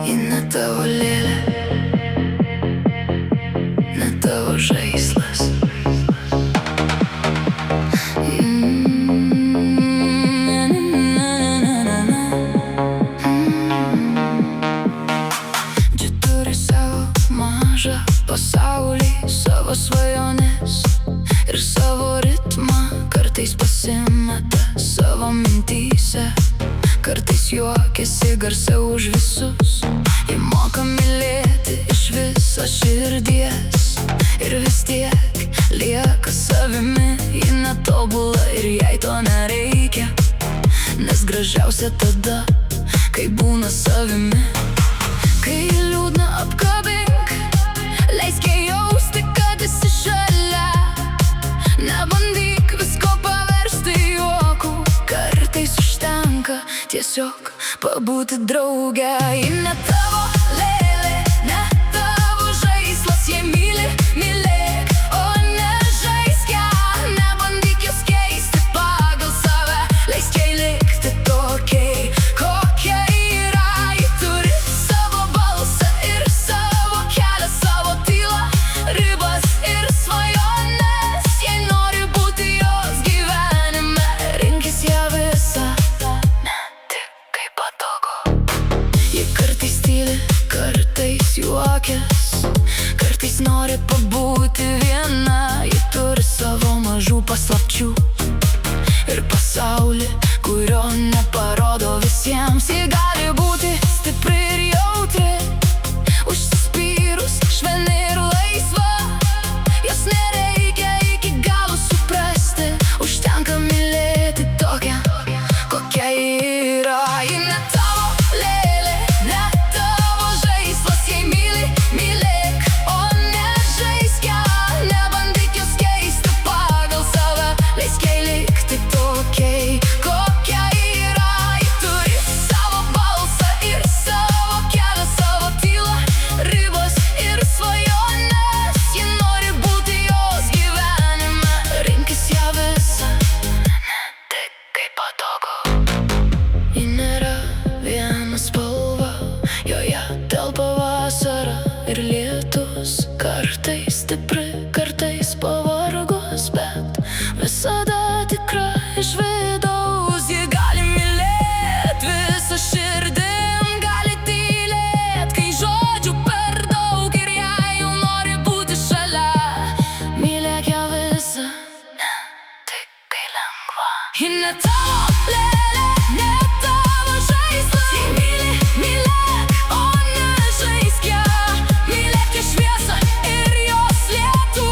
И ne tavo lėlė, ne tavo žaislas. Čia turi savo mažą pasaulį, savo svajones ir savo ritmą. Kartais pasimeta savo mintyse, kartais juokiasi garsiau už visus. Ji moka mylėti iš viso širdies ir vis tiek lieka savimi. Ji netobula ir jai to nereikia, nes gražiausia tada, kai būna savimi. Kai liūdna apkabink, leisk jai jausti, kad esi šalia. Nebandyk visko paversti juoku, kartais užtenka tiesiog pabūti drauge. Ji ne tavo lėlė, ne tavo žaislas. Jei myli, mylėk, o ne žaisk ją. Nebandyk jos keisti pagal save, leisk jai likti tokiai, kokia yra. Ji turi savo balsą ir savo kelią, savo tylą, ribas ir svajones. Jei nori būti jos gyvenime, rinkis ją visą, ne tik kai patogu. Ji kartais tyli, kartais juokias, kartais nori pabūti viena. Ji turi savo mažų paslapčių ir pasaulį, kurio neparodo visiems. Ji gali būti stipri ir jautri, užsispyrus, švelni ir laisva. Jos nereikia iki galo suprasti, užtenka mylėti tokią, kokia yra. Ji ne tavo lėlė, ne tavo žaislas. Jei myli, mylėk, o ne žaisk ją. Nebandyk jos keisti pagal save, leisk jai likti tokiai, kokia yra. Ji turi savo balsą ir savo kelią, savo tylą, ribas ir svajones. Ji nori būti jos gyvenime, rinkis ją visą, ne tik kai patogu. Ji nėra viena spalva, joje telpa vasara ir lietus. Kartais stipri, kartais pavargus, bet visada tikra iš vidaus. Ji gali mylėt visą širdim, gali tylėt, kai žodžių per daug. Ir jei jau nori būti šalia, mylėk ją visą, ne tik kai lengva. Ji ne tavo lėlė, ne tavo žaislas. Jei myli, mylėk, o ne žaisk ją. Mylėk jos šviesą ir jos lietų,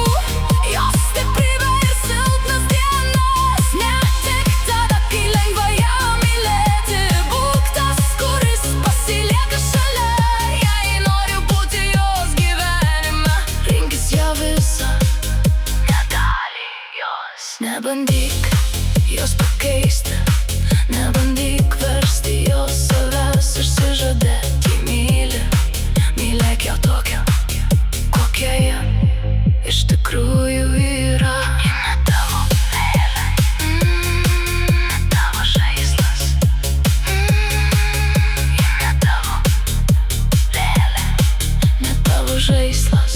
jos stiprybę ir silpnas dienas. Ne tik tada, kai lengva ją mylėti. Būk tas, kuris pasilieka šalia. Jei nori būti jos gyvenime, rinkis ją visą, ne dalį jos. Nebandyk jos pakeisti, nebandyk versti jos savęs išsižadėt. Jei myli, mylėk ją tokią, kokia ji iš tikrųjų yra. Ji ne tavo lėlė, ne tavo žaislas. Ji ne tavo lėlė, ne tavo žaislas.